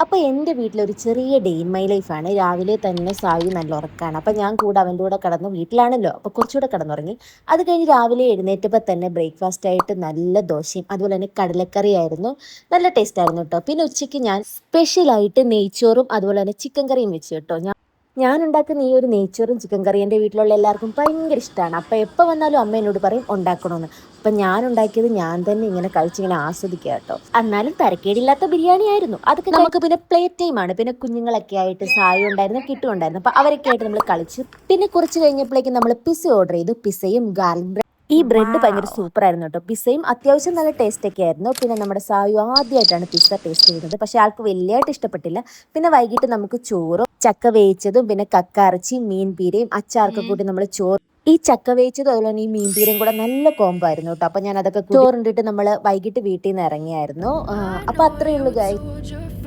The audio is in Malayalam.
അപ്പോൾ എൻ്റെ വീട്ടിലൊരു ചെറിയ ഡേ ഇൻ മൈ ലൈഫാണ്. രാവിലെ തന്നെ സായി നല്ല ഉറക്കമാണ്. അപ്പോൾ ഞാൻ കൂടെ അവൻ്റെ കൂടെ കിടന്നു. വീട്ടിലാണല്ലോ, അപ്പോൾ കുറച്ചുകൂടെ കിടന്നുറങ്ങി. അത് കഴിഞ്ഞ് രാവിലെ എഴുന്നേറ്റപ്പോൾ തന്നെ ബ്രേക്ക്ഫാസ്റ്റ് ആയിട്ട് നല്ല ദോശയും അതുപോലെ തന്നെ കടലക്കറിയായിരുന്നു. നല്ല ടേസ്റ്റ് ആയിരുന്നു കേട്ടോ. പിന്നെ ഉച്ചയ്ക്ക് ഞാൻ സ്പെഷ്യലായിട്ട് നെയ്ച്ചോറും അതുപോലെ തന്നെ ചിക്കൻ കറിയും വെച്ചു കേട്ടോ. ഞാൻ ഉണ്ടാക്കുന്ന ഈ ഒരു നെയ്ച്ചോറും ചിക്കൻ കറിയും എൻ്റെ വീട്ടിലുള്ള എല്ലാവർക്കും ഭയങ്കര ഇഷ്ടമാണ്. അപ്പോൾ എപ്പോൾ വന്നാലും അമ്മ എന്നോട് പറയും ഉണ്ടാക്കണമെന്ന്. അപ്പം ഞാൻ ഉണ്ടാക്കിയത് ഞാൻ തന്നെ ഇങ്ങനെ കഴിച്ചിങ്ങനെ ആസ്വദിക്കുക കേട്ടോ. എന്നാലും തരക്കേടില്ലാത്ത ബിരിയാണി ആയിരുന്നു. അതൊക്കെ നമുക്ക് പിന്നെ പ്ലേ ടൈമാണ്. പിന്നെ കുഞ്ഞുങ്ങളൊക്കെ ആയിട്ട് സായി ഉണ്ടായിരുന്നു, കിട്ടും ഉണ്ടായിരുന്നു. അപ്പോൾ അവരൊക്കെ ആയിട്ട് നമ്മൾ കളിച്ചു. പിന്നെ കുറച്ച് കഴിഞ്ഞപ്പോഴേക്കും നമ്മൾ പിസ്സ ഓർഡർ ചെയ്തു. പിസ്സയും ഗാർലിക് ഈ ബ്രെഡ് ഭയങ്കര സൂപ്പർ ആയിരുന്നു കേട്ടോ. പിസ്സയും അത്യാവശ്യം നല്ല ടേസ്റ്റ് ഒക്കെ ആയിരുന്നു. പിന്നെ നമ്മുടെ സായു ആദ്യമായിട്ടാണ് പിസ്സ ടേസ്റ്റ് ചെയ്യുന്നത്. പക്ഷെ ആൾക്ക് വലിയതായിട്ട് ഇഷ്ടപ്പെട്ടില്ല. പിന്നെ വൈകിട്ട് നമുക്ക് ചോറും ചക്ക വേവിച്ചതും പിന്നെ കക്കയിറച്ചി മീൻ പീരയും അച്ചാറൊക്കെ കൂട്ടി നമ്മൾ ചോറ് ഈ ചക്ക വേവിച്ചതും അതുപോലെ തന്നെ ഈ മീൻ പീരയും കൂടെ നല്ല കോംബോ ആയിരുന്നു കേട്ടോ. അപ്പം ഞാൻ അതൊക്കെ ചോറുണ്ടിട്ട് നമ്മൾ വൈകിട്ട് വീട്ടിൽ നിന്ന് ഇറങ്ങിയായിരുന്നു. അപ്പം അത്രയേ ഉള്ളൂ ഗൈസ്.